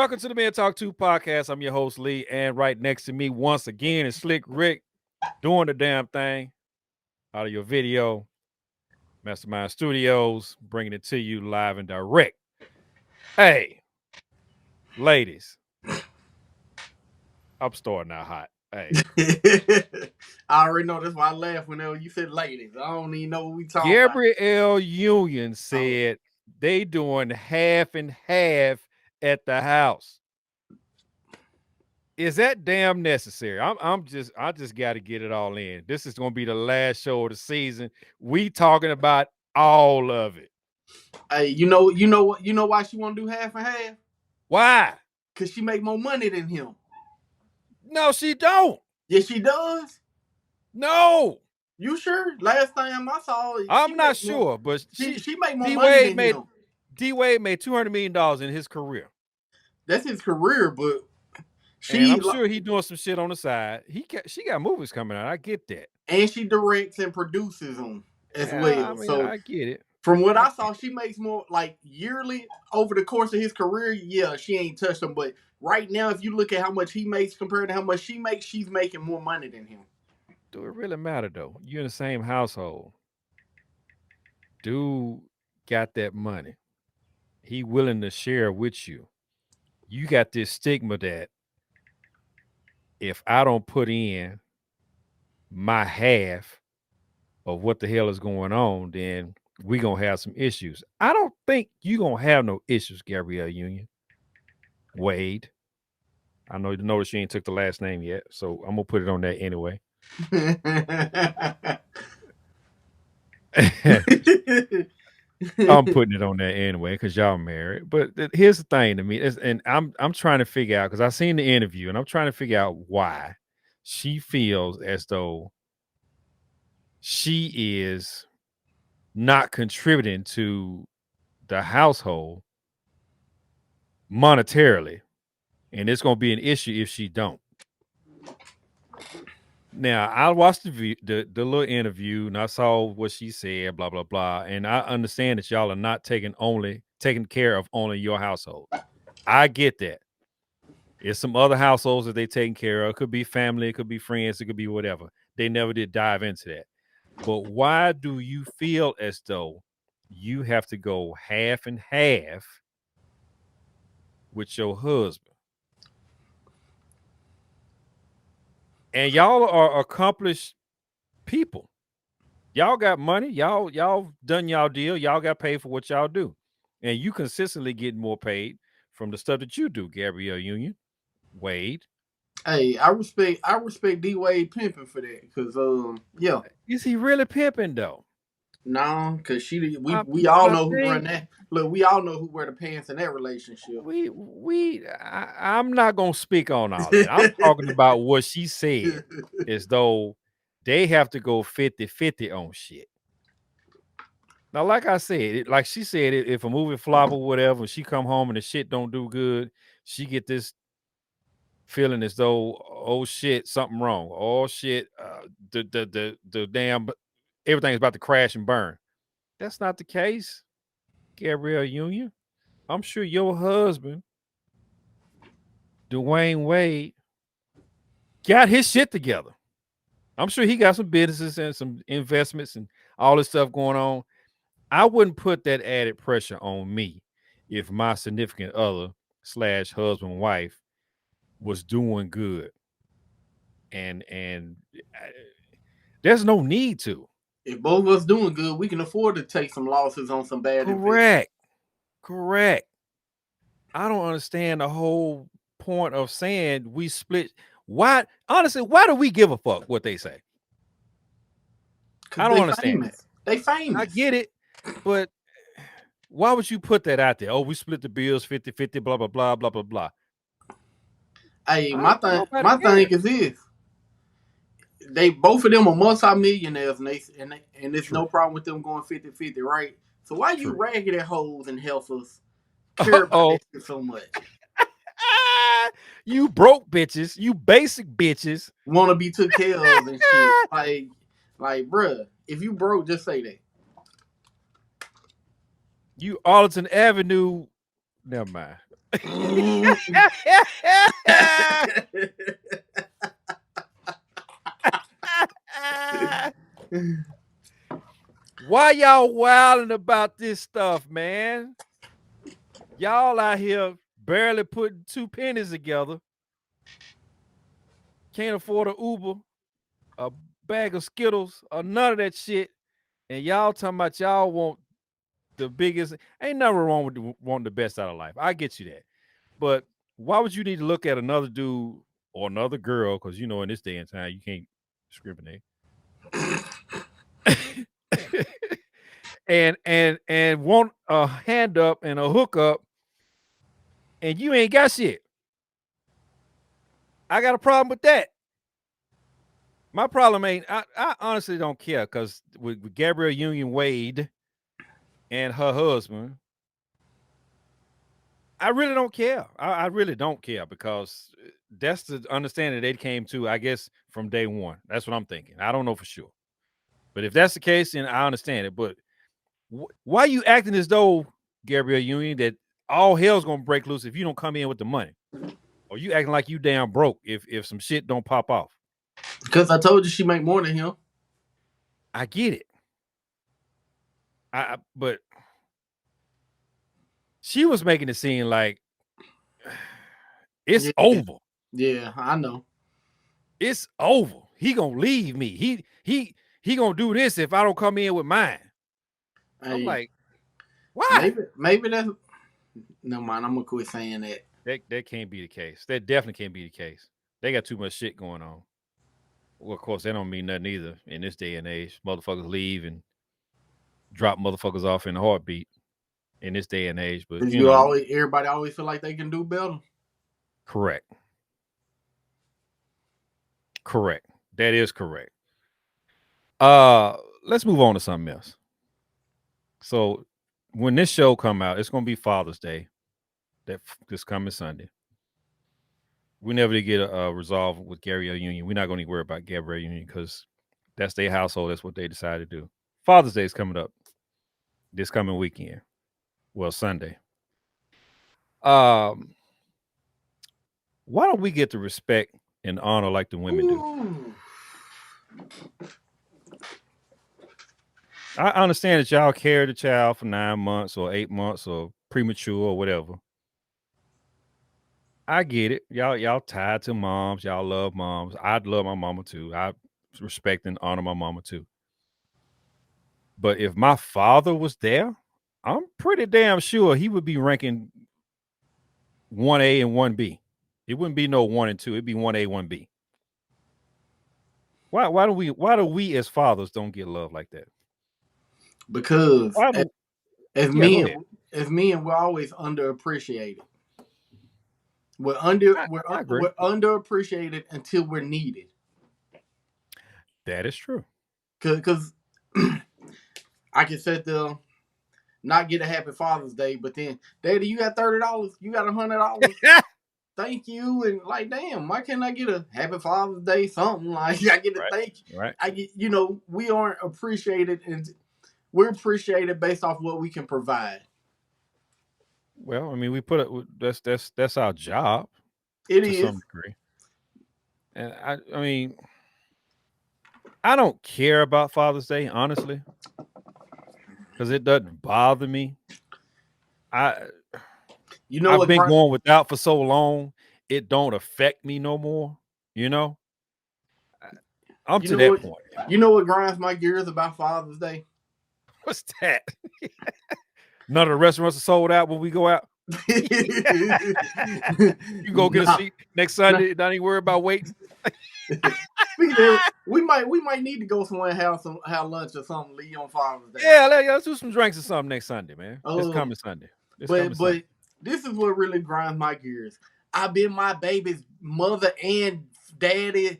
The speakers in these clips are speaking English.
Welcome to the Man Talk 2 podcast. I'm your host, Lee, and right next to me once again is Slick Rick doing the damn thing out of your video. Mastermind Studios, bringing it to you live and direct. Hey, ladies, I'm starting out hot. Hey, I already know that's why I laugh whenever you said ladies. I don't even know what we talking about. Gabrielle Union Oh, said they doing half and half at the house. Is that damn necessary? I just got to get it all in. This is going to be the last show of the season. We talking about all of it. hey, you know why she want to do half and half? Why? Cause she make more money than him. No, she don't. Yes, she does. No, You sure? Last time I saw, she I'm not make more. sure, but She make more D money Wade than made him. $200 million in his career, That's his career, but and she I'm sure he doing some shit on the side. She got movies coming out. I get that. and she directs and produces them as Yeah, I well. mean, So I get it. from what I I get saw, she makes more like yearly over the course of his career. Yeah, she ain't touched him, but right now, if you look at how much he makes compared to how much she makes, she's making more money than him. Do it really matter though? You're in the same household. Dude got that money. He willing to share with you. You got this stigma that if I don't put in my half of what the hell is going on, then we gonna have some issues. I don't think you gonna have no issues, Gabrielle Union. Wade. I know you notice she ain't took the last name yet, so I'm gonna put it on that anyway. I'm putting it on that anyway because y'all married. But here's the thing to me, and I'm trying to figure out because I seen the interview and I'm trying to figure out why she feels as though she is not contributing to the household monetarily, and it's going to be an issue if she don't. Now I watched the little interview and I saw what she said, blah blah blah, and I understand that y'all are not taking care of only your household. I get that. It's some other households that they taking care of. It could be family, it could be friends, it could be whatever. They never did dive into that. But why do you feel as though you have to go half and half with your husband? And y'all are accomplished people. Y'all got money. Y'all done y'all deal. Y'all got paid for what y'all do. And you consistently get more paid from the stuff that you do, Gabrielle Union, Wade. Hey, I respect D Wade pimping for that because yeah. Is he really pimping though? No, because she I, we all I know who run think that. Look, we all know who wear the pants in that relationship. I'm not gonna speak on all that. I'm talking about what she said, as though they have to go 50-50 on shit. Now, like I said, like she said, if a movie flop or whatever, she come home and the shit don't do good, she get this feeling as though, oh shit, something wrong. Oh shit, the damn everything's about to crash and burn. That's not the case, Gabrielle Union. I'm sure your husband, Dwayne Wade, got his shit together. I'm sure he got some businesses and some investments and all this stuff going on. I wouldn't put that added pressure on me if my significant other slash husband wife was doing good, and there's no need to. If both of us doing good, we can afford to take some losses on some bad investments. Correct, correct. I don't understand the whole point of saying we split. Why, honestly, why do we give a fuck what they say? Cause I don't they understand that. famous. They I famous. get it, but why would you put that out there? Oh, we split the bills 50-50, blah, blah, blah, blah, blah, blah. Hey, I my ain't want thing, nobody my to thing care. is this: they both of them are multimillionaires, and it's no True, problem with them going 50-50, right? So why you true. raggedy hoes and heifers care about Oh, that shit so much? you broke bitches, you basic bitches. Want to be took care of and shit. Bruh, if you broke, just say that. You Arlington Avenue. Never mind. Why y'all wilding about this stuff, man? Y'all out here barely putting 2 pennies together. Can't afford an Uber, a bag of Skittles, or none of that shit. And y'all talking about y'all want the biggest. Ain't nothing wrong with wanting the best out of life. I get you that. But why would you need to look at another dude or another girl? Because you know, in this day and time, you can't discriminate. and want a hand up and a hookup, and you ain't got shit. I got a problem with that. My problem ain't. I honestly don't care because with Gabrielle Union Wade and her husband, I really don't care. I really don't care because that's the understanding they came to, I guess, from day one. That's what I'm thinking. I don't know for sure. But if that's the case, then I understand it. But why are you acting as though, Gabrielle Union, that all hell's going to break loose if you don't come in with the money? Or you acting like you damn broke if some shit don't pop off? Because I told you she make more than him. I get it. But she was making it seem like it's over. Yeah, I know. It's over. He gonna leave me. He gonna do this if I don't come in with mine. Hey, I'm like, why? Maybe that's. No mind. I'm gonna quit saying that. That can't be the case. That definitely can't be the case. They got too much shit going on. Well, of course, that don't mean nothing either in this day and age. Motherfuckers leave and drop motherfuckers off in a heartbeat in this day and age. But you know, everybody always feel like they can do better. Correct. That is correct. Let's move on to something else. So when this show come out, it's gonna be Father's Day. This coming Sunday. We never did get a resolve with Gabrielle Union. We're not going to worry about Gabrielle Union because that's their household. That's what they decided to do. Father's Day is coming up this coming weekend. Well, Sunday. Why don't we get the respect and honor like the women do? I understand that y'all carried the child for 9 months or 8 months or premature or whatever. I get it. Y'all tied to moms. Y'all love moms. I'd love my mama too. I respect and honor my mama too. But if my father was there, I'm pretty damn sure he would be ranking 1A and 1B. It wouldn't be no 1 and 2. It'd be 1A, 1B. Why do we as fathers don't get love like that? Because as men, we're always underappreciated. We're underappreciated until we're needed. That is true. Because I can sit there, not get a happy Father's Day, but then, Daddy, you got $30, you got $100. Thank you, and like, damn, why can't I get a happy Father's Day? Something like I get a thank you. Right. I get, we aren't appreciated, and we're appreciated based off what we can provide. Well, I mean, we put it. That's our job. It is to some degree, and I mean, I don't care about Father's Day honestly, because it doesn't bother me. I've been going without for so long, it don't affect me no more. I'm to that point. You know what grinds my gears about Father's Day? What's that? None of the restaurants are sold out when we go out. You go get a seat next Sunday. Don't even worry about waiting. we might need to go somewhere and have lunch or something. Leave on Father's Day. Yeah, let's do some drinks or something next Sunday, man. This coming Sunday. But this is what really grinds my gears. I've been my baby's mother and daddy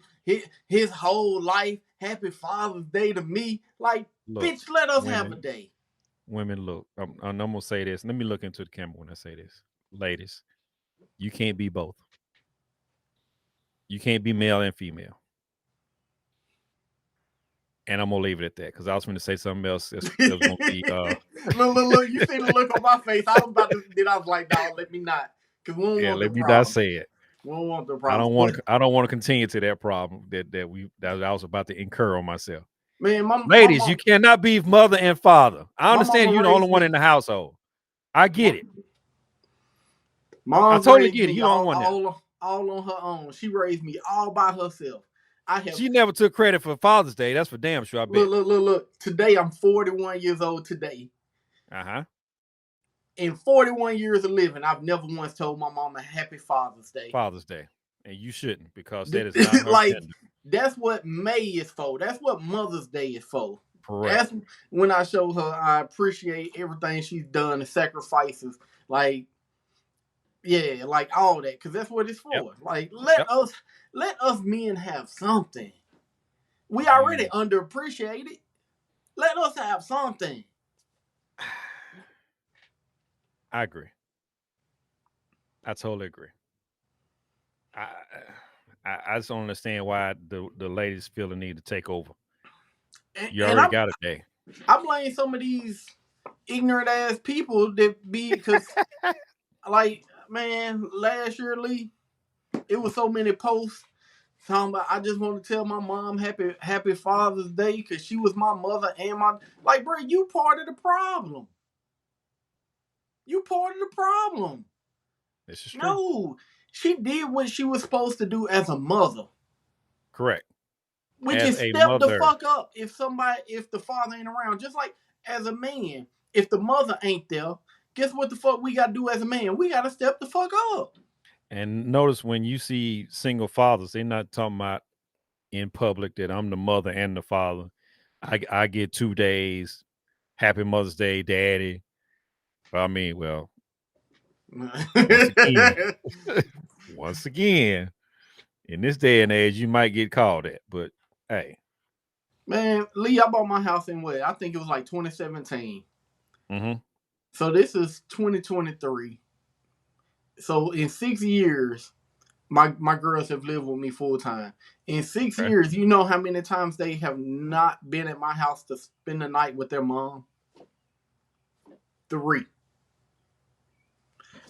his whole life. Happy Father's Day to me. Like, look, bitch, let us have a day. Women, look, I'm gonna say this. Let me look into the camera when I say this. Ladies, you can't be both. You can't be male and female. And I'm gonna leave it at that because I was going to say something else. That was gonna be look, you see the look on my face. I was about to. Then I was like, "No, let me not." Because we don't Yeah, want the let me not problem. say it. We don't want the I problem. don't want to. I don't want to continue to that problem that I was about to incur on myself. Man, my Ladies, you mom, cannot be mother and father. I my understand mama you're the only raised one me. in the household. I get it. I Mom's totally raised get it. me You're the only one there. all on her own. She raised me all by herself. I have She never took credit for Father's Day. That's for damn sure. I bet. look. Today I'm 41 years old today. Uh-huh. In 41 years of living, I've never once told my mama Happy Father's Day. Father's Day. And you shouldn't, because that is not her Like, agenda. that's what May is for. That's what Mother's Day is for. Correct. That's when I show her I appreciate everything she's done, the sacrifices, like, yeah, like all that, because that's what it's for. Yep. Like, let us men have something. We already underappreciated. Let us have something. I agree. I totally agree. I just don't understand why the ladies feel the need to take over. You And already got a day. I blame some of these ignorant ass people that be, because like, man, last year, Lee, it was so many posts talking about I just want to tell my mom happy Father's Day because she was my mother and my, like, bro, you part of the problem. You part of the problem. This is true. No, she did what she was supposed to do as a mother. Correct. Which As is a step the mother. fuck up if the father ain't around. Just like as a man, if the mother ain't there, guess what the fuck we gotta do as a man? We gotta step the fuck up. And notice when you see single fathers, they're not talking about in public that I'm the mother and the father. I get 2 days. Happy Mother's Day, Daddy. I mean, well, once again, in this day and age, you might get called at. But hey, Man, Lee, I bought my house in what? I think it was like 2017. mm-hmm. So this is 2023. So in 6 years, my girls have lived with me full time. In 6 years, you know how many times they have not been at my house to spend the night with their mom? 3.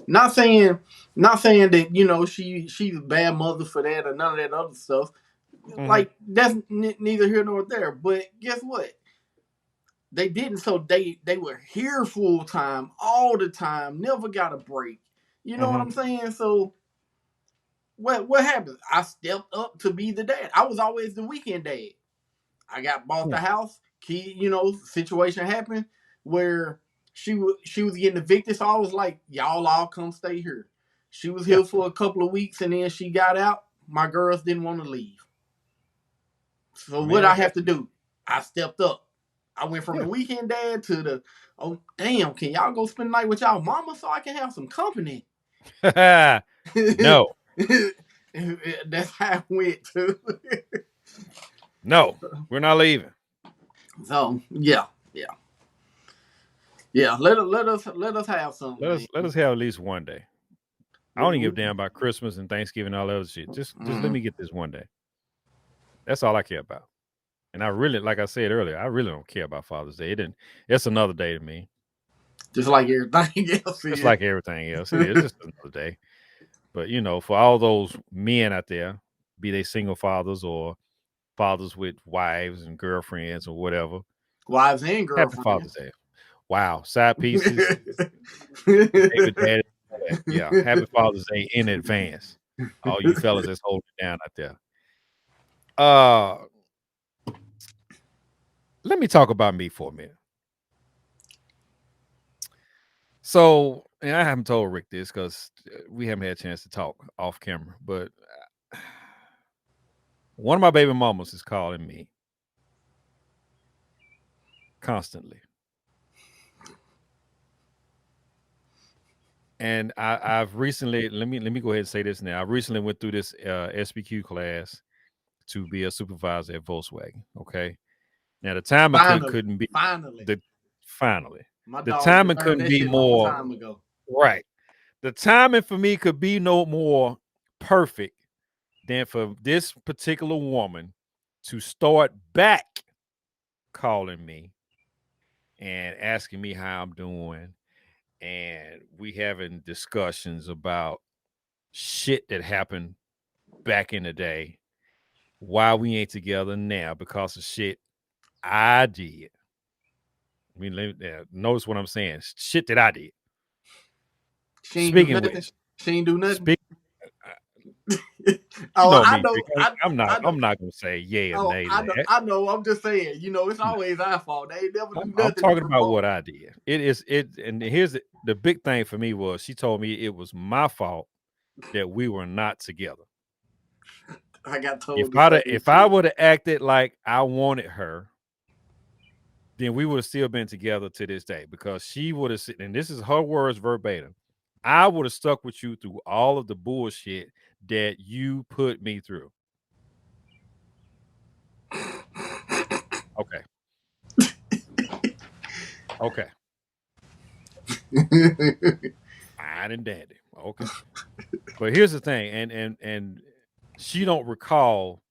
Not saying that, you know, she's a bad mother for that or none of that other stuff. Mm-hmm. Like, that's neither here nor there. But guess what? They didn't. So they were here full time all the time. Never got a break. You know what I'm saying? So what happened? I stepped up to be the dad. I was always the weekend dad. I got bought the house. Key, you know, situation happened where she was getting evicted. So I was like, y'all all come stay here. She was here for a couple of weeks and then she got out. My girls didn't want to leave. So what I have to do? I stepped up. I went from the weekend dad to the, oh damn, can y'all go spend the night with y'all mama so I can have some company? No. That's how it went too. No, we're not leaving. So yeah. Let us have something. Let us have at least one day. I don't even give a damn about Christmas and Thanksgiving and all that other shit. Just let me get this one day. That's all I care about. And I really, like I said earlier, I really don't care about Father's Day. It's another day to me. Just like everything else. Just like everything else. It is just another day. But, you know, for all those men out there, be they single fathers or fathers with wives and girlfriends or whatever. Wives and girlfriends. Happy Father's Day. Wow. Side pieces. Baby daddy. Yeah. Happy Father's Day in advance. All you fellas that's holding it down out there. Let me talk about me for a minute. So, and I haven't told Rick this because we haven't had a chance to talk off camera, but one of my baby mamas is calling me constantly. And I've recently, let me go ahead and say this now. I recently went through this SBQ class to be a supervisor at Volkswagen. Okay. Now the timing couldn't be finally. The My timing couldn't be more time ago. Right. The timing for me could be no more perfect than for this particular woman to start back calling me and asking me how I'm doing and we having discussions about shit that happened back in the day. Why we ain't together now because of shit I did. I mean, notice what I'm saying. Shit that I did. She ain't do Speaking nothing. which, She ain't do nothing. speak. You Oh, know I me, know. Rick. I'm not. I know. I'm not gonna say yay or Oh, nay to that. I know. I'm just saying. You know, it's No, always our fault. They ain't never do I'm nothing to talking about provoke. what I did. It is it, and here's the big thing for me was she told me it was my fault that we were not together. I got told the same If I shit. would have acted like I wanted her, then we would have still been together to this day because she would have said, and this is her words verbatim. I would have stuck with you through all of the bullshit that you put me through. Okay. Okay. Fine and dandy. Okay. But here's the thing, and she don't recall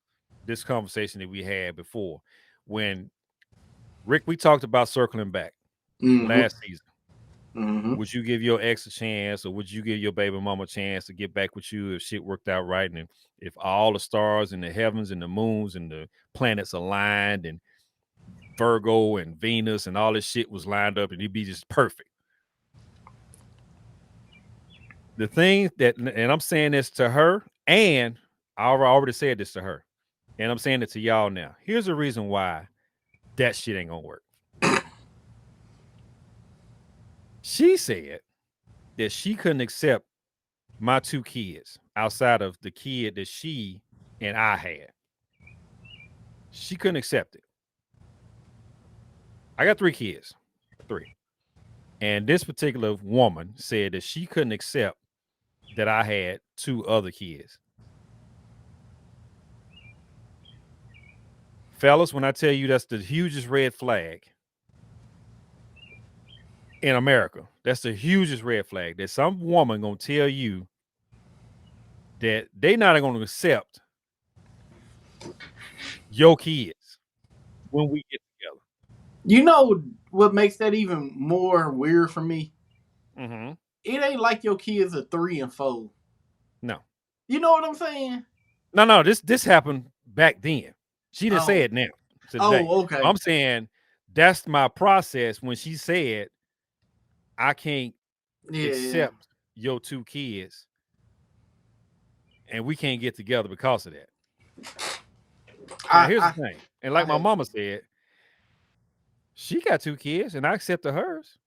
this conversation that we had before when Rick, we talked about circling back Mm-hmm. last season. Mm-hmm. Would you give your ex a chance, or would you give your baby mama a chance to get back with you if shit worked out right, and if all the stars and the heavens and the moons and the planets aligned, and Virgo and Venus and all this shit was lined up, and you'd be just perfect? The thing that, and I'm saying this to her, and I already said this to her, and I'm saying it to y'all now. Here's the reason why that shit ain't gonna work. She said that she couldn't accept my two kids outside of the kid that she and I had. She couldn't accept it. I got 3 kids. 3. And this particular woman said that she couldn't accept that I had 2 other kids. Fellas, when I tell you that's the hugest red flag in America, that's the hugest red flag that some woman gonna tell you that they not gonna accept your kids when we get together. You know what makes that even more weird for me? Mm-hmm. It ain't like your kids are 3 and 4. No. You know what I'm saying? No. This happened back then. She didn't say Oh. it now today. Oh, okay. I'm saying that's my process when she said I can't Yeah. accept your 2 kids and we can't get together because of that. Now here's the thing, and like my had mama said, she got 2 kids and I accepted hers.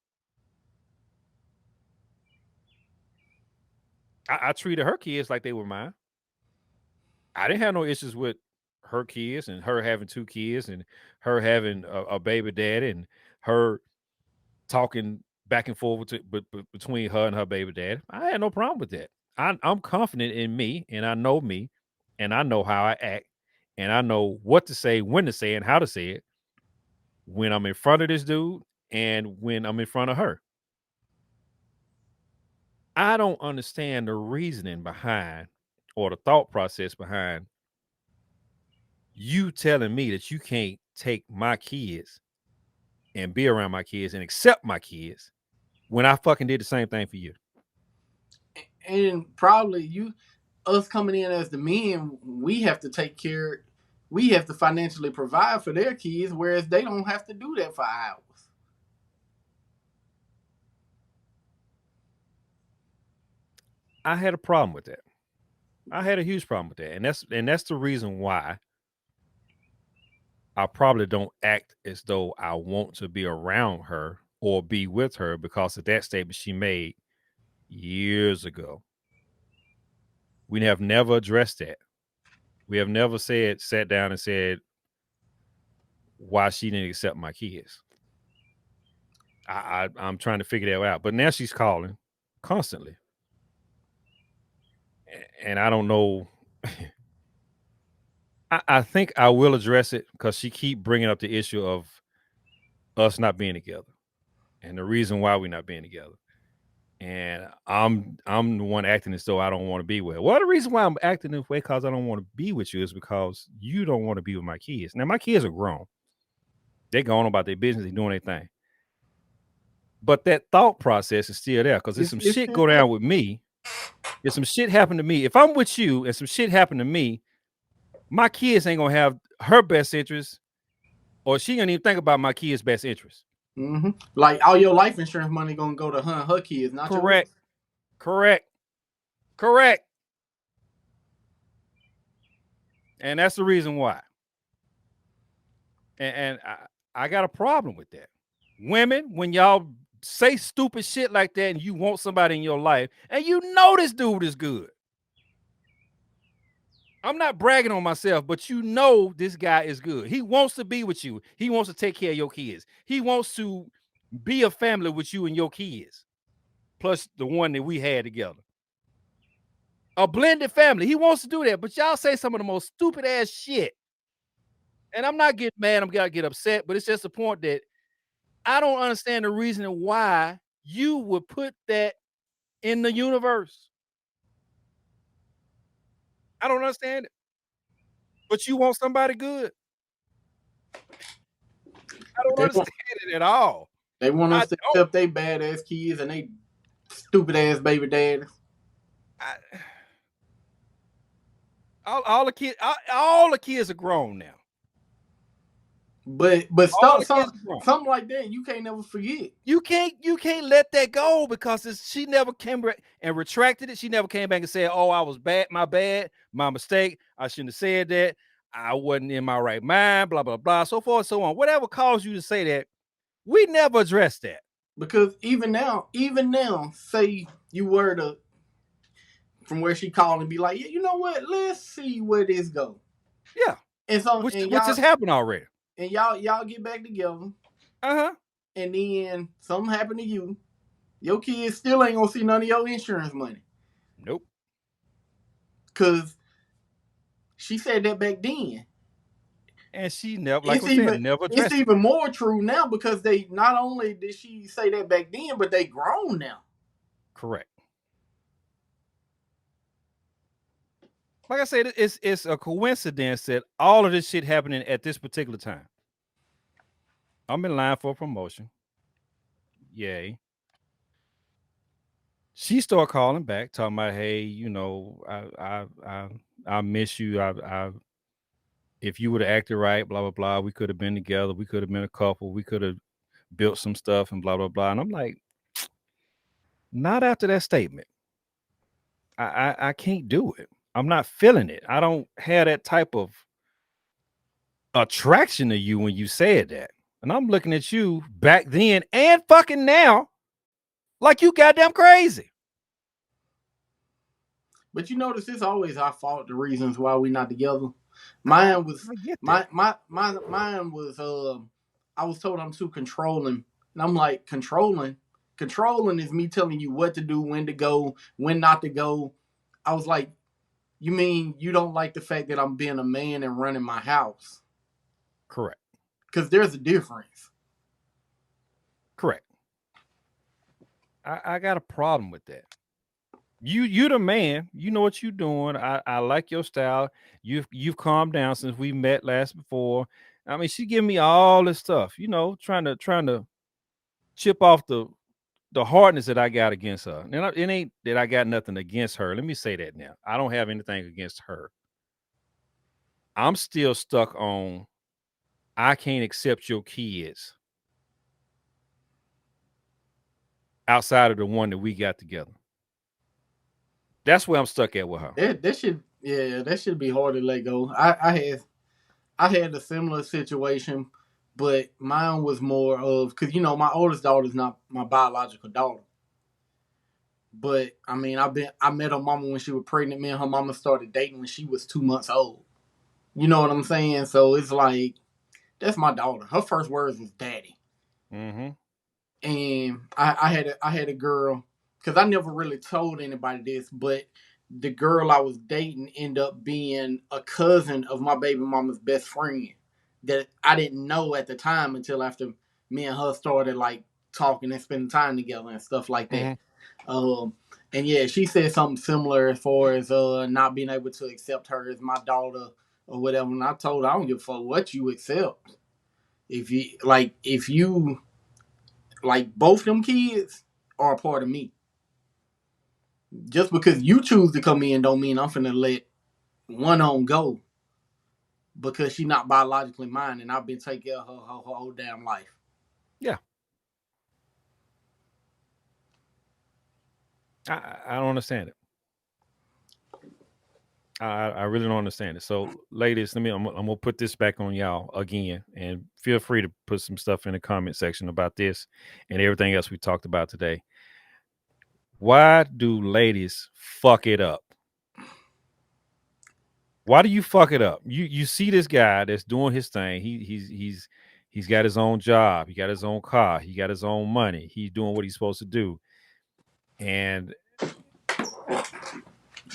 I treated her kids like they were mine. I didn't have no issues with her kids and her having 2 kids and her having a baby daddy and her talking back and forth between her and her baby daddy. I had no problem with that. I'm confident in me, and I know how I act, and I know what to say, when to say, and how to say it when I'm in front of this dude and when I'm in front of her. I don't understand the reasoning behind or the thought process behind you telling me that you can't take my kids and be around my kids and accept my kids when I fucking did the same thing for you. And probably us coming in as the men, we have to take care. We have to financially provide for their kids, whereas they don't have to do that for ours. I had a problem with that. I had a huge problem with that, and that's the reason why I probably don't act as though I want to be around her or be with her because of that statement she made years ago. We have never addressed that. We have never sat down and said why she didn't accept my kids. I'm trying to figure that out, but now she's calling constantly, and I don't know. I think I will address it because she keep bringing up the issue of us not being together and the reason why we're not being together. And I'm the one acting as though I don't want to be with her. Well, the reason why I'm acting this way because I don't want to be with you is because you don't want to be with my kids. Now my kids are grown. They're going about their business, they're doing their thing. But that thought process is still there because if some It's shit still go there. down with me, if some shit happen to me, if I'm with you and some shit happen to me, my kids ain't gonna have her best interest, or she ain't even think about my kids' best interest. Mm-hmm. Like all your life insurance money gonna go to her and her kids, not yours. Correct. Correct. Correct. And that's the reason why. And I got a problem with that. Women, when y'all say stupid shit like that and you want somebody in your life and you know this dude is good. I'm not bragging on myself, but you know this guy is good. He wants to be with you. He wants to take care of your kids. He wants to be a family with you and your kids, plus the one that we had together. A blended family. He wants to do that, but y'all say some of the most stupid ass shit. And I'm not getting mad. I'm gonna get upset, but it's just the point that I don't understand the reason why you would put that in the universe. I don't understand it. But you want somebody good. I don't They want understand it at all. they want I us to don't. accept they badass kids and they stupid ass baby daddies. I, all the kids, all the kids are grown now. But All stuff the kids are grown. something like that you can't never forget. You can't let that go because she never came back and retracted it. She never came back and said, "Oh, I was bad, my mistake. I shouldn't have said that. I wasn't in my right mind." Blah blah blah, so forth, so on. Whatever caused you to say that, we never addressed that. Because even now, say you were to from where she called and be like, yeah, you know what? Let's see where this go. Yeah, And so which has happened already. And y'all get back together. Uh-huh. And then something happened to you. Your kids still ain't gonna see none of your insurance money. Nope. Cause she said that back then. And she never, like I said, never it's addressed it. even more true now because they not only did she say that back then, but they grown now. Correct. Like I said, it's a coincidence that all of this shit happening at this particular time. I'm in line for a promotion. Yay. She started calling back, talking about, hey, you know, I miss you. I if you would have acted right, blah blah blah, we could have been together. We could have been a couple. We could have built some stuff and blah blah blah. And I'm like, not after that statement. I can't do it. I'm not feeling it. I don't have that type of attraction to you when you said that. And I'm looking at you back then and fucking now like you goddamn crazy. But you notice it's always our fault, the reasons why we not together. Mine was mine was I was told I'm too controlling. And I'm like, controlling? Controlling is me telling you what to do, when to go, when not to go. I was like, you mean you don't like the fact that I'm being a man and running my house? Correct. Because there's a difference. Correct. I got a problem with that. You the man. You know what you're doing. I like your style. You've calmed down since we met last before. I mean, she giving me all this stuff, you know, trying to chip off the hardness that I got against her. And it ain't that I got nothing against her. Let me say that now. I don't have anything against her. I'm still stuck on I can't accept your kids outside of the one that we got together. That's where I'm stuck at with her. That should be hard to let go. I had a similar situation, but mine was more of because my oldest daughter is not my biological daughter. But I mean, I met her mama when she was pregnant. Me and her mama started dating when she was 2 months old. You know what I'm saying? So it's like that's my daughter. Her first words was "daddy." Mm-hmm. And I had a girl because I never really told anybody this, but the girl I was dating ended up being a cousin of my baby mama's best friend that I didn't know at the time until after me and her started like talking and spending time together and stuff like that. Mm-hmm. And yeah, she said something similar as far as not being able to accept her as my daughter or whatever. And I told her I don't give a fuck what you accept. If you like both them kids are a part of me. Just because you choose to come in don't mean I'm finna let one on go because she's not biologically mine and I've been taking care of her whole damn life. Yeah. I don't understand it. I really don't understand it. So, ladies, I'm gonna put this back on y'all again, and feel free to put some stuff in the comment section about this and everything else we talked about today. Why do ladies fuck it up? Why do you fuck it up? You see this guy that's doing his thing. He's got his own job. He got his own car. He got his own money. He's doing what he's supposed to do, and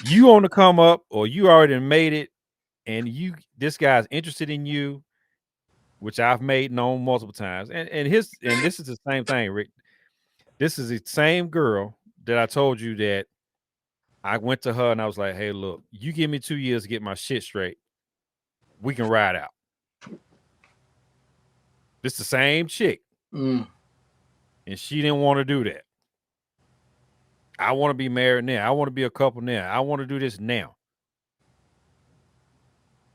you want to come up, or you already made it, and this guy's interested in you, which I've made known multiple times. And this is the same thing, Rick. This is the same girl that I told you that I went to her and I was like, hey, look, you give me 2 years to get my shit straight. We can ride out. This the same chick. Mm. And she didn't want to do that. I want to be married now. I want to be a couple now. I want to do this now.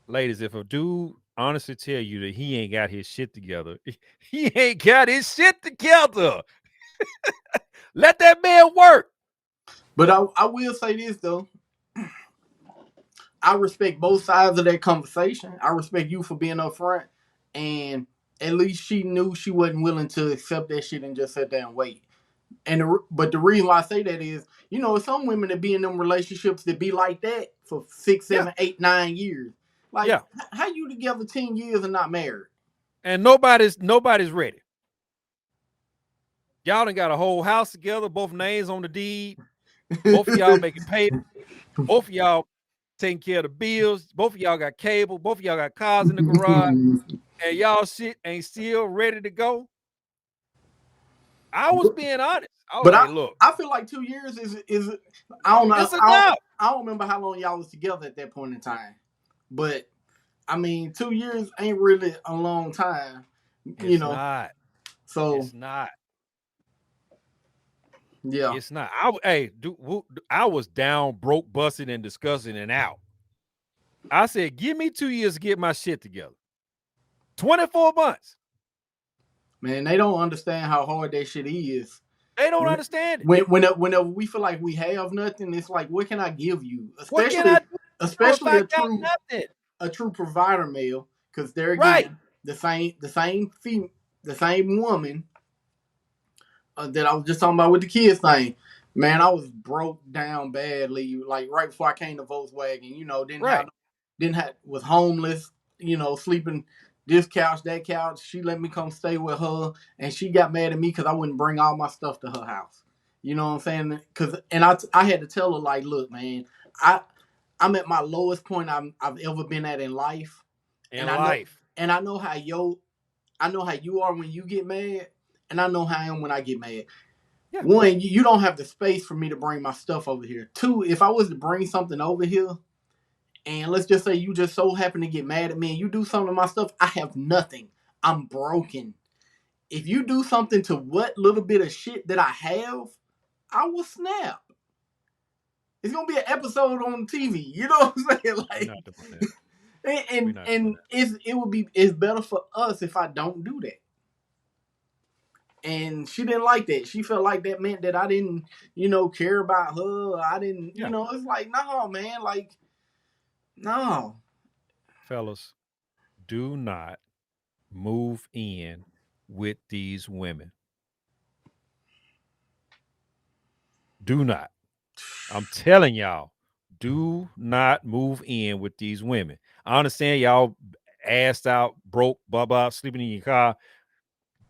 Ladies, if a dude honestly tell you that he ain't got his shit together, he ain't got his shit together. Let that man work. But I will say this though. I respect both sides of that conversation. I respect you for being upfront, and at least she knew she wasn't willing to accept that shit and just sit there and wait. But the reason why I say that is, some women that be in them relationships that be like that for 6, 7, 8, 9 years. Like, how you together 10 years and not married? And nobody's ready. Y'all done got a whole house together, both names on the deed. Both of y'all making payments. Both of y'all taking care of the bills. Both of y'all got cable. Both of y'all got cars in the garage. And y'all shit ain't still ready to go. I was being honest. Look. I feel like 2 years is I don't know. It's enough. I don't remember how long y'all was together at that point in time. But I mean, 2 years ain't really a long time. It's not. So it's not. Yeah. It's not. I was down, broke, busted, and disgusted and out. I said, give me 2 years to get my shit together. 24 months. Man, they don't understand how hard that shit is. They don't understand it. Whenever we feel like we have nothing, it's like, what can I give you? Especially a true provider male, because they're again the same woman that I was just talking about with the kids thing. Man, I was broke down badly, like right before I came to Volkswagen. Was homeless, sleeping this couch, that couch. She let me come stay with her, and she got mad at me because I wouldn't bring all my stuff to her house. You know what I'm saying? I had to tell her, like, look, man, I'm at my lowest point I've ever been at in life. I know how you are when you get mad, and I know how I am when I get mad. Yeah. One, you don't have the space for me to bring my stuff over here. Two, if I was to bring something over here, and let's just say you just so happen to get mad at me and you do something to my stuff, I have nothing. I'm broken. If you do something to what little bit of shit that I have, I will snap. It's gonna be an episode on TV. You know what I'm saying? Like, it's better for us if I don't do that. And she didn't like that. She felt like that meant that I didn't, care about her. I didn't, it's like, no, man, like, no. Fellas, do not move in with these women. Do not. I'm telling y'all, do not move in with these women. I understand y'all assed out, broke, blah, sleeping in your car.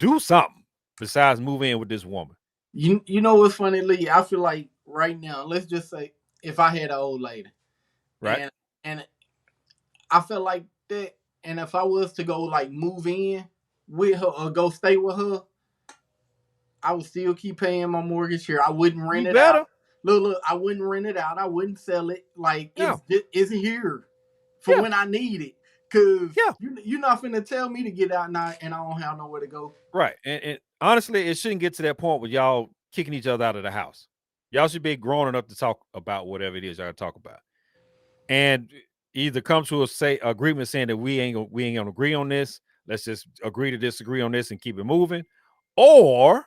Do something besides move in with this woman. You know what's funny, Lee? I feel like right now, let's just say if I had an old lady. Right. And I felt like that. And if I was to go like move in with her or go stay with her, I would still keep paying my mortgage here. I wouldn't rent it out. Look, I wouldn't rent it out. I wouldn't sell it. Like, it's here for when I need it. Because you're not finna tell me to get out now and I don't have nowhere to go. Right. And honestly, it shouldn't get to that point where y'all kicking each other out of the house. Y'all should be grown enough to talk about whatever it is y'all talk about, and either come to a agreement saying that we ain't gonna agree on this. Let's just agree to disagree on this and keep it moving, or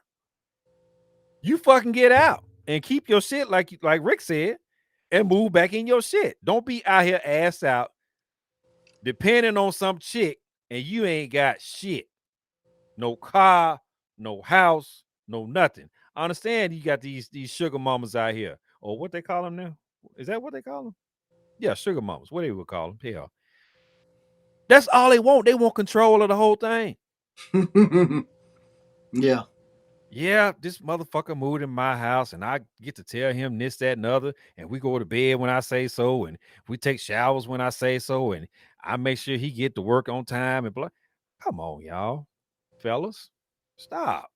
you fucking get out and keep your shit like Rick said, and move back in your shit. Don't be out here ass out depending on some chick and you ain't got shit. No car, no house, no nothing. I understand you got these sugar mamas out here, or what they call them now. Is that what they call them? Yeah, sugar mamas. What they would call them? Hell, that's all they want. They want control of the whole thing. Yeah. Yeah, this motherfucker moved in my house, and I get to tell him this, that, and other, and we go to bed when I say so, and we take showers when I say so, and I make sure he get to work on time and blah. Come on, y'all, fellas, stop.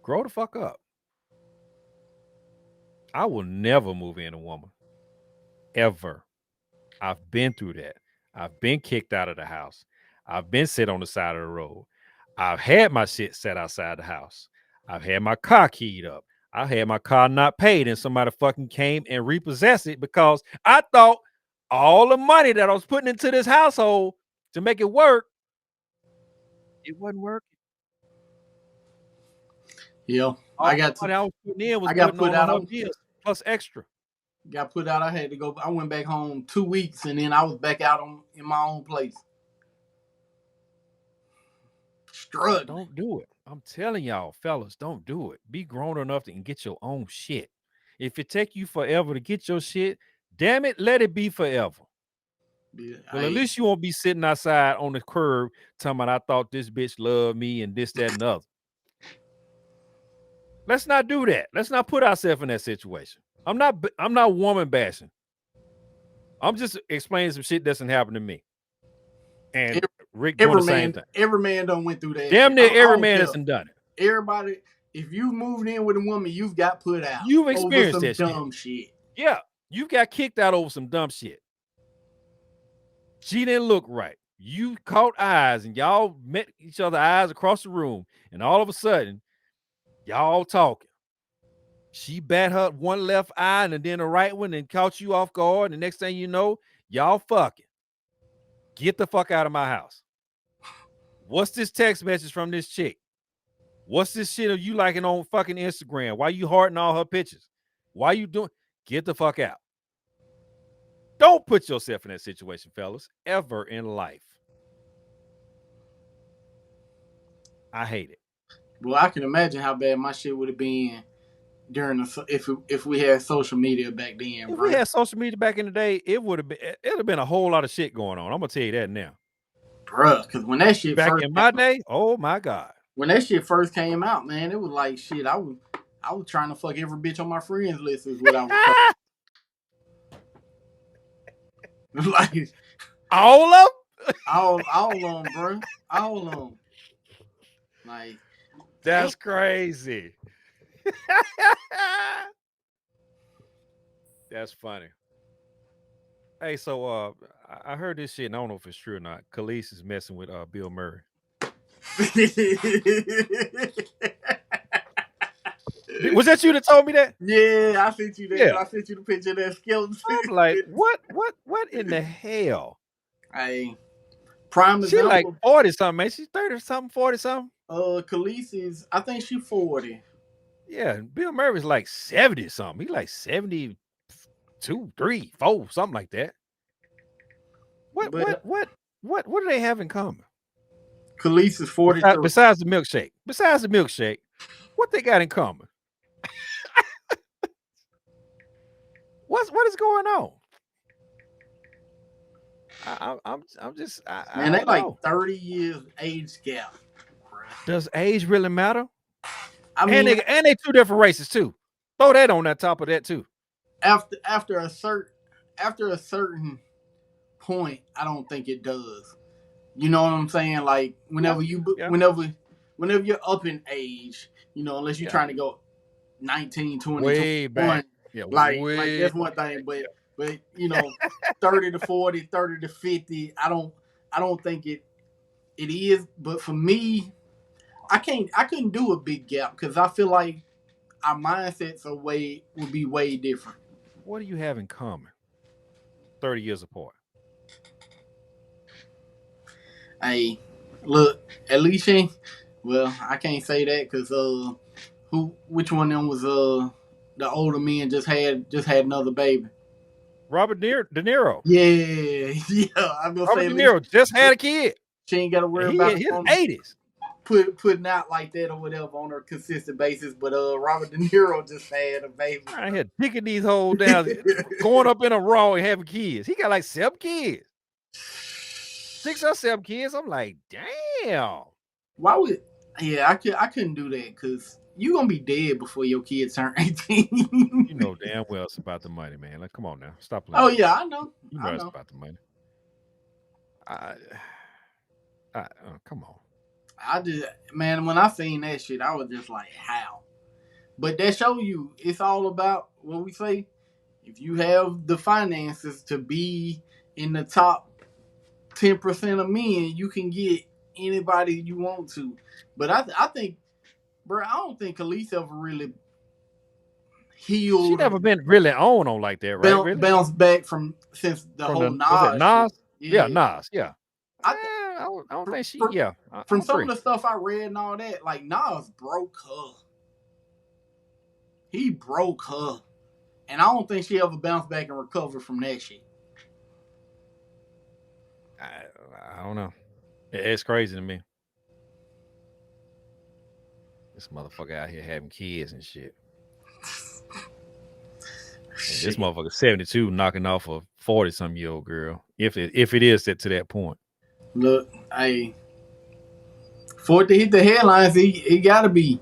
Grow the fuck up. I will never move in a woman. Ever. I've been through that. I've been kicked out of the house. I've been sit on the side of the road. I've had my shit set outside the house. I've had my car keyed up. I had my car not paid, and somebody fucking came and repossessed it because I thought all the money that I was putting into this household to make it work, it wasn't working. Yeah. All the money I was putting in was I got putting put on out her bills plus extra. Got put out. I had to go. I went back home 2 weeks, and then I was back out in my own place. Struggling. Don't do it. I'm telling y'all, fellas, don't do it. Be grown enough to get your own shit. If it take you forever to get your shit, damn it, let it be forever. Yeah, Well, at least you won't be sitting outside on the curb talking about I thought this bitch loved me and this, that, and the other. Let's not do that. Let's not put ourselves in that situation. I'm not woman bashing. I'm just explaining some shit that doesn't happen to me. And Rick doing the same thing. Every man done went through that. Damn near every man has done it. Everybody, if you moved in with a woman, you've got put out. You've experienced over some that dumb shit. Yeah, you got kicked out over some dumb shit. She didn't look right. You caught eyes and y'all met each other eyes across the room, and all of a sudden, y'all talking. She bat her one left eye and then the right one and caught you off guard. And the next thing you know, y'all fucking. Get the fuck out of my house. What's this text message from this chick? What's this shit of you liking on fucking Instagram? Why you hearting all her pictures? Why you doing? Get the fuck out. Don't put yourself in that situation, fellas, ever in life. I hate it. Well, I can imagine how bad my shit would have been during if we had social media back then. If we had social media back in the day, it'd have been a whole lot of shit going on. I'm gonna tell you that now. Bruh, because when that shit back in my day, oh my God. When that shit first came out, man, it was like shit. I was trying to fuck every bitch on my friends list is what I was like all of them? all of them, bro. All of them. Like that's crazy. That's funny. Hey, so I heard this shit, and I don't know if it's true or not. Kelis is messing with Bill Murray. Was that you that told me that? Yeah, I sent you that. Yeah. I sent you the picture of that skeleton. I'm like, what in the hell? Hey, prime she example. Like 40 something, man. She's 30 something, 40 something. Kelis is, I think she's 40. Yeah, Bill Murray's like 70 something. He's like 72, 3, 4, something like that. What do they have in common? Kelis is 43. Besides the milkshake, what they got in common? What is going on? I'm just man, they like 30 years age gap. Does age really matter? I mean, and they two different races too. Throw that on top of that too. After a certain point, I don't think it does. You know what I'm saying? Like whenever you're up in age, you know, unless you're trying to go 19, 20, way 21, back. Yeah, like that's one thing. But you know, 30 to 40, 30 to 50, I don't think it is. But for me, I couldn't do a big gap because I feel like our mindsets would be way different. What do you have in common? 30 years apart. Hey, look, at least she. Well, I can't say that because which one of them was the older men just had another baby. Robert De Niro. Yeah, yeah. I'm gonna Robert say De at least Niro just had a kid. she ain't got to And worry he about in it his on 80s. putting out like that or whatever on a consistent basis. But Robert De Niro just had a baby. I here dicking these hoes down, going up in a raw and having kids. He got like 7 kids. 6 or 7 kids. I'm like, damn. Why would? Yeah, I couldn't do that because you gonna be dead before your kids turn 18. You know damn well it's about the money, man. Like, come on now. Stop Oh playing. yeah, I know. You I know it's know. about the money. I, come on. I just man, when I seen that shit, I was just like, how? But that show you it's all about what we say. If you have the finances to be in the top 10% of men, you can get anybody you want to. But I think, bro, I don't think Khalees ever really She healed or never been really on like that, right? Really? bounced back from since the From whole the was it Nas shit. Nas? Yeah, Yeah, Nas. Yeah. I th- I don't from, think she. from Yeah, I from some of agree. the stuff I read and all that, like Nas broke her. He broke her, and I don't think she ever bounced back and recovered from that shit. I don't know. It's crazy to me. This motherfucker out here having kids and shit. And this Shit. motherfucker 72 knocking off a 40-some-year-old girl. If it is to that point. Look, for it to hit the headlines, it gotta be.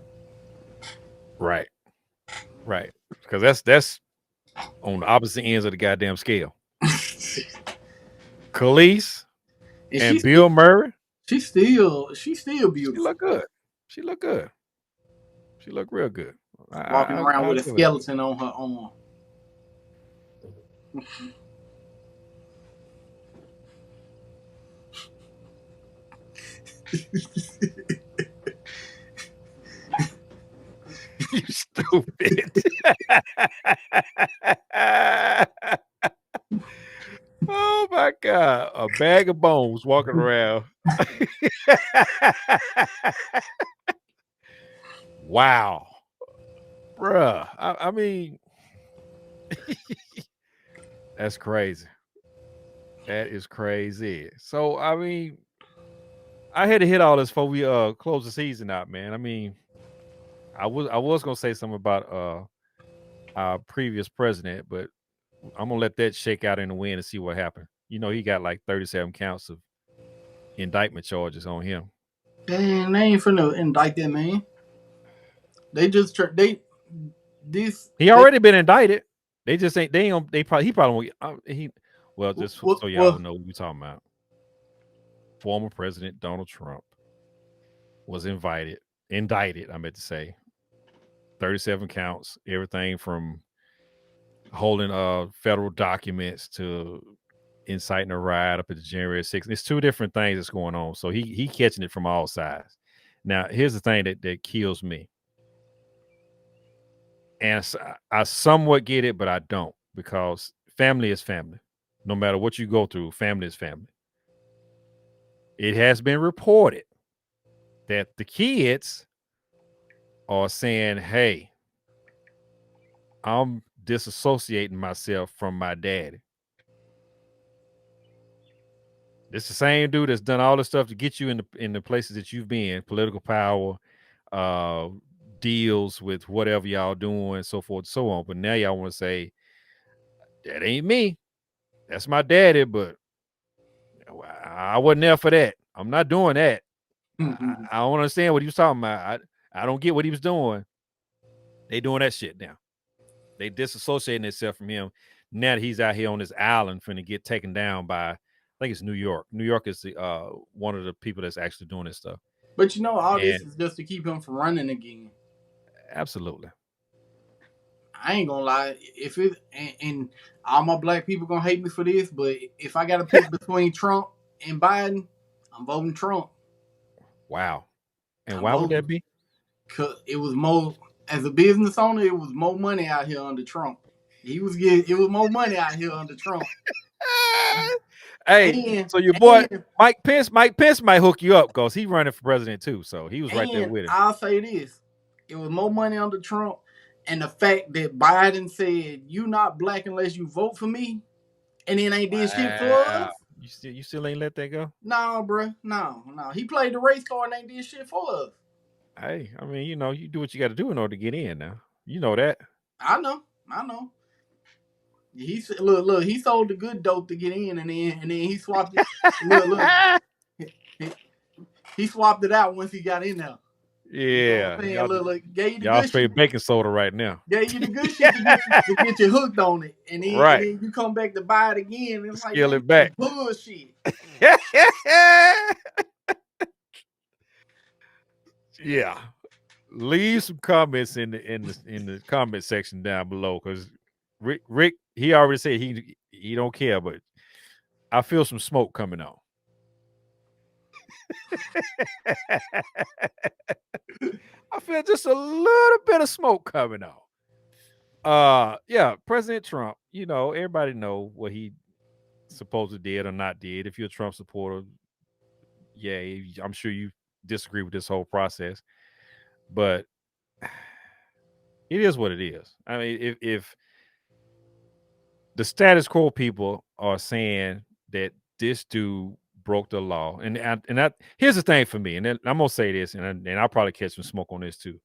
Right. Right. Because that's on the opposite ends of the goddamn scale. Khalees And and Bill Murray. she's still She beautiful. look good. She look good. She look real good. Walking around I'll with a give her that. skeleton on her arm. You stupid. Oh my god. A bag of bones walking around. Wow. Bruh. I mean, that's crazy. That is crazy. So I mean, I had to hit all this before we close the season out, man. I mean, I was gonna say something about our previous president, but I'm gonna let that shake out in the wind and see what happened. You know, he got like 37 counts of indictment charges on him. Damn, they ain't finna indict that man. They just He already been indicted. They just ain't. They ain't. They probably. He probably. He. Well, just so y'all know what we talking about. Former President Donald Trump was indicted. I meant to say, 37 counts. Everything from holding federal documents to inciting a riot up at the January 6th. There's 2 different things that's going on. So he catching it from all sides. Now, here's the thing that kills me. And I somewhat get it, but I don't, because family is family. No matter what you go through, family is family. It has been reported that the kids are saying, hey, I'm disassociating myself from my daddy. It's the same dude that's done all the stuff to get you in the places that you've been, political power, deals with whatever y'all doing, so forth and so on. But now y'all want to say, that ain't me. That's my daddy, but I wasn't there for that. I'm not doing that. I don't understand what he was talking about. I don't get what he was doing. They doing that shit now. They disassociating themselves from him. Now that he's out here on this island finna get taken down by, I think it's New York. New York is the one of the people that's actually doing this stuff. But you know, all this is just to keep him from running again. Absolutely. I ain't gonna lie. If it and all my black people gonna hate me for this, but if I got to pick between Trump and Biden, I'm voting Trump. Wow. And why would that be? Cause it was more, as a business owner, it was more money out here under Trump. It was more money out here under Trump. Hey, And so your boy and Mike Pence might hook you up because he's running for president too. So he was right there and with him. I'll say this: it was more money under Trump, and the fact that Biden said, "You not black unless you vote for me," and then ain't did shit for Wow. us. You still ain't let that go? No, bro, no. He played the race card and ain't did shit for us. Hey, I mean, you do what you got to do in order to get in now. You know that. I know. Look. He sold the good dope to get in, and then he swapped it. Look. He swapped it out once he got in there. You know what Yeah. I'm saying? Look, gave you the Y'all good shit. straight baking soda right now. Gave you the good shit to get you hooked on it, and Right. then you come back to buy it again. And it's like, Scale man, it back. this is bullshit. Yeah. Leave some comments in the comment section down below because Rick he already said he don't care, but I feel some smoke coming on. I feel just a little bit of smoke coming on. Yeah, President Trump, everybody know what he supposedly did or not did. If you're a Trump supporter, yeah, I'm sure you disagree with this whole process. But it is what it is. I mean, if the status quo people are saying that this dude broke the law, here's the thing for me, and then I'm gonna say this, and I'll probably catch some smoke on this too.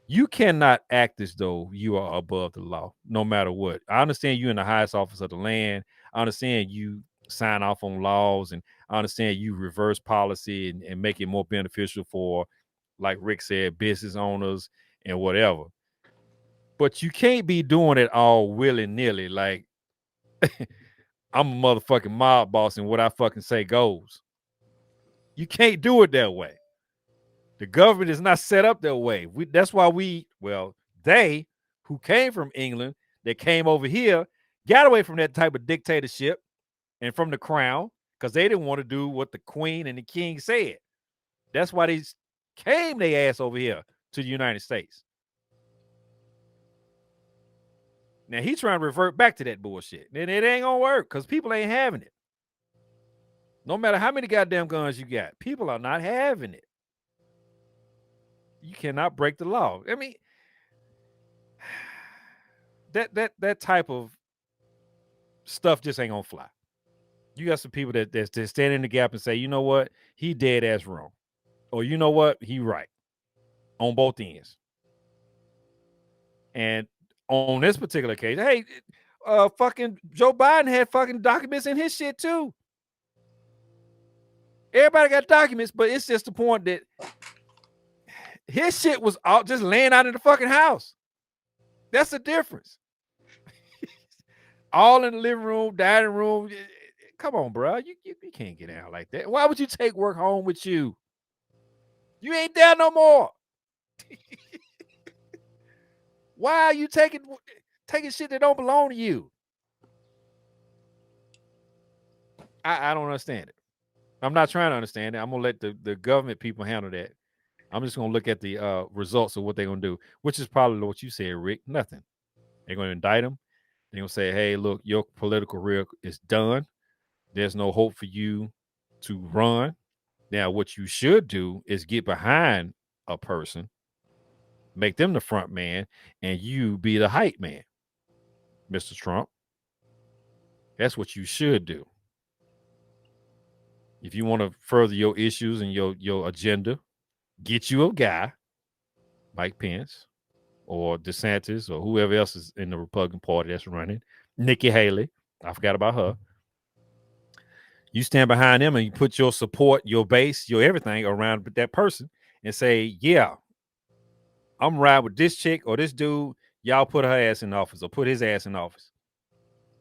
You cannot act as though you are above the law, no matter what. I understand you in the highest office of the land. I understand you sign off on laws, and I understand you reverse policy and make it more beneficial for, like Rick said, business owners and whatever. But you can't be doing it all willy-nilly, like I'm a motherfucking mob boss and what I fucking say goes. You can't do it that way. The government is not set up that way. That's why they who came from England, that came over here, got away from that type of dictatorship and from the crown because they didn't want to do what the queen and the king said. That's why they came their ass over here to the United States. Now he's trying to revert back to that bullshit. And it ain't gonna work because people ain't having it. No matter how many goddamn guns you got, people are not having it. You cannot break the law. I mean, that type of stuff just ain't gonna fly. You got some people that stand in the gap and say, you know what, he dead ass wrong, or you know what, he right on both ends. And on this particular case, hey, fucking Joe Biden had fucking documents in his shit too. Everybody got documents, but it's just the point that his shit was all just laying out in the fucking house. That's the difference. All in the living room, dining room. Come on, bro. You can't get out like that. Why would you take work home with you? You ain't there no more. Why are you taking shit that don't belong to you? I don't understand it. I'm not trying to understand it. I'm gonna let the government people handle that. I'm just gonna look at the results of what they're gonna do, which is probably what you said, Rick. Nothing. They're gonna indict him. They're gonna say, hey, look, your political career is done. There's no hope for you to run. Now, what you should do is get behind a person, make them the front man, and you be the hype man, Mr. Trump. That's what you should do. If you want to further your issues and your agenda, get you a guy, Mike Pence or DeSantis or whoever else is in the Republican Party that's running, Nikki Haley. I forgot about her. You stand behind them and you put your support, your base, your everything around that person and say, yeah, I'm riding with this chick or this dude. Y'all put her ass in office or put his ass in office.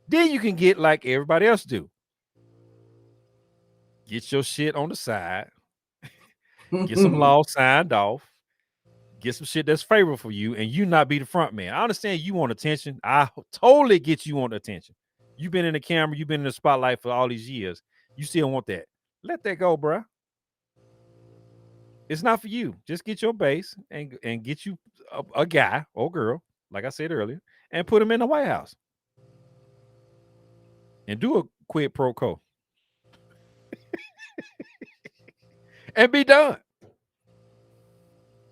Then you can get like everybody else do. Get your shit on the side. Get some laws signed off. Get some shit that's favorable for you and you not be the front man. I understand you want attention. I totally get you want attention. You've been in the camera. You've been in the spotlight for all these years. You still want that. Let that go, bro. It's not for you. Just get your base and get you a guy or girl, like I said earlier, and put him in the White House and do a quid pro quo and be done.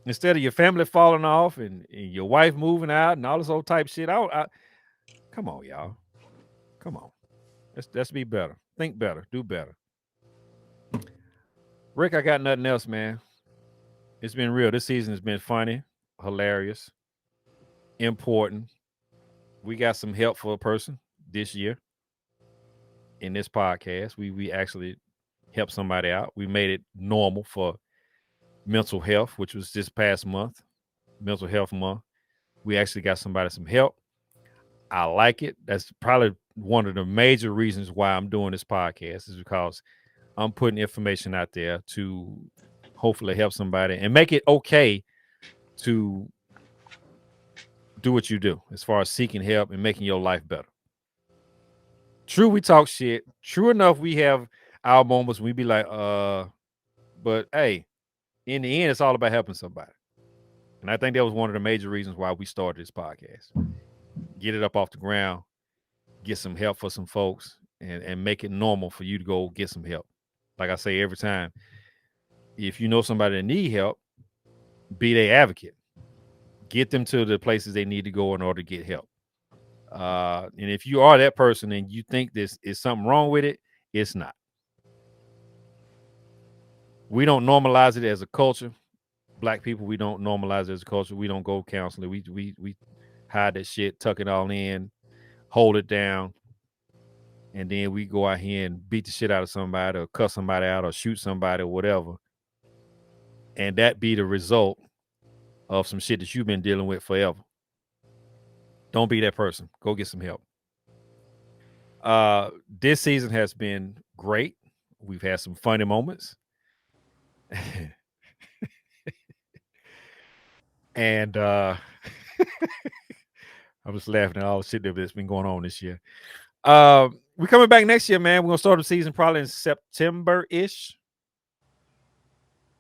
Instead of your family falling off and your wife moving out and all this old type shit. Come on, y'all. Come on. Let's be better. Think better. Do better. Rick, I got nothing else, man. It's been real. This season has been funny, hilarious, important. We got some help for a person this year in this podcast. We actually helped somebody out. We made it normal for mental health, which was this past month, mental health month. We actually got somebody some help. I like it. That's probably one of the major reasons why I'm doing this podcast is because I'm putting information out there to hopefully help somebody and make it okay to do what you do as far as seeking help and making your life better. True, we talk shit. True enough, we have our moments we be like, but hey, in the end, it's all about helping somebody. And I think that was one of the major reasons why we started this podcast. Get it up off the ground, get some help for some folks, and make it normal for you to go get some help. Like I say every time, if you know somebody that need help, be their advocate. Get them to the places they need to go in order to get help. And if you are that person and you think this is something wrong with it, it's not. We don't normalize it as a culture. Black people, we don't normalize it as a culture. We don't go counseling. We hide that shit, tuck it all in, hold it down, and then we go out here and beat the shit out of somebody or cuss somebody out or shoot somebody or whatever. And that be the result of some shit that you've been dealing with forever. Don't be that person. Go get some help. This season has been great. We've had some funny moments. And I'm just laughing at all the shit that's been going on this year. We're coming back next year, man. We're gonna start the season probably in September-ish.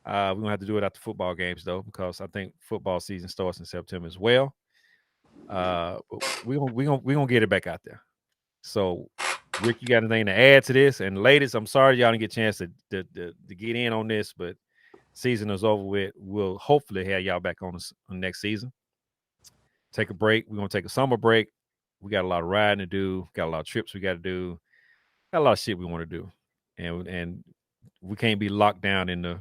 We're gonna have to do it after football games though, because I think football season starts in September as well. We're gonna get it back out there. So, Rick, you got anything to add to this? And ladies, I'm sorry y'all didn't get a chance to get in on this, but season is over with. We'll hopefully have y'all back on next season. Take a break. We're gonna take a summer break. We got a lot of riding to do. Got a lot of trips we got to do. Got a lot of shit we want to do, and we can't be locked down in the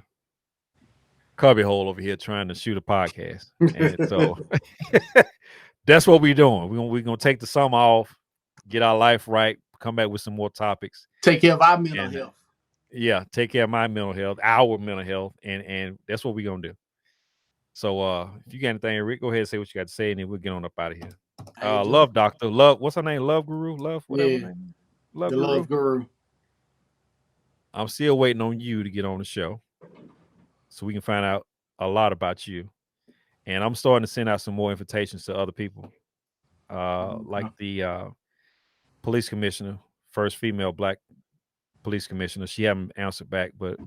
cubby hole over here trying to shoot a podcast. And so that's what we're doing. We're gonna take the summer off, get our life right, come back with some more topics. Take care of our mental health. Yeah, take care of my mental health, our mental health, and that's what we're gonna do. So if you got anything, Rick, go ahead and say what you got to say, and then we'll get on up out of here. Love Doctor. Love, what's her name? Love Guru? Love, whatever her name. Love Guru. Love Guru. I'm still waiting on you to get on the show so we can find out a lot about you. And I'm starting to send out some more invitations to other people. Like the police commissioner, first female black police commissioner. She haven't answered back, but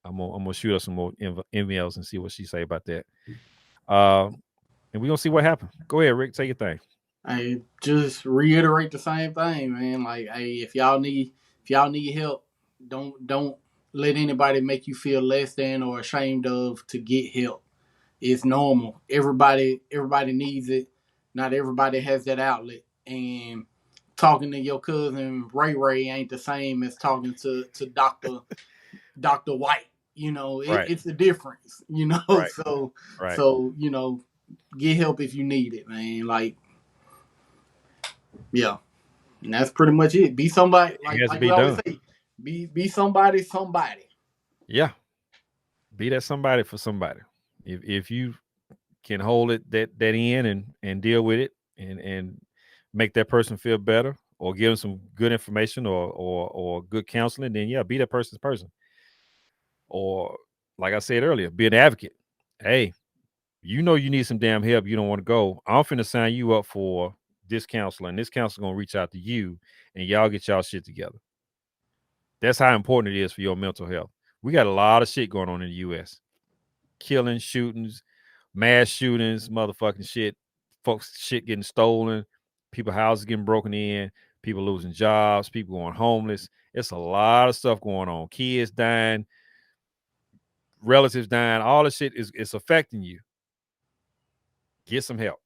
I'm gonna shoot her some more emails and see what she say about that. And we're gonna see what happens. Go ahead, Rick, take your thing. I just reiterate the same thing, man. Like, hey, if y'all need help, don't let anybody make you feel less than or ashamed of to get help. It's normal. Everybody needs it. Not everybody has that outlet. And talking to your cousin Ray ain't the same as talking to Dr. White. You know, it's a difference. You know, right. So you know, get help if you need it, man. Like, yeah, and that's pretty much it. Be somebody. Like we always say, be somebody. Yeah, be that somebody for somebody. If you can hold it that in and deal with it and make that person feel better or give them some good information or good counseling, then yeah, be that person's person. Or like I said earlier, be an advocate. Hey, you know you need some damn help. You don't want to go. I'm finna sign you up for this counselor, and this counselor gonna reach out to you, and y'all get y'all shit together. That's how important it is for your mental health. We got a lot of shit going on in the U.S. killing, shootings, mass shootings, motherfucking shit, folks shit getting stolen, people houses getting broken in, people losing jobs, people going homeless. It's a lot of stuff going on. Kids dying, relatives dying, all this shit is affecting you. Get some help.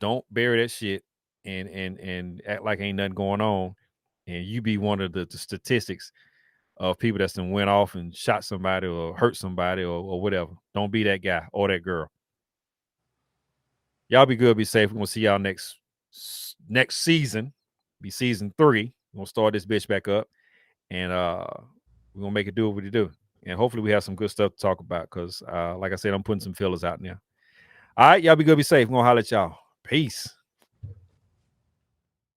Don't bury that shit and act like ain't nothing going on. And you be one of the statistics of people that's done went off and shot somebody or hurt somebody or whatever. Don't be that guy or that girl. Y'all be good, be safe. We're gonna see y'all next season. Be season 3. We're gonna start this bitch back up. And we're gonna make it do what we do. And hopefully we have some good stuff to talk about because like I said, I'm putting some fillers out now. All right, y'all be good, be safe. We're gonna holler at y'all. Peace.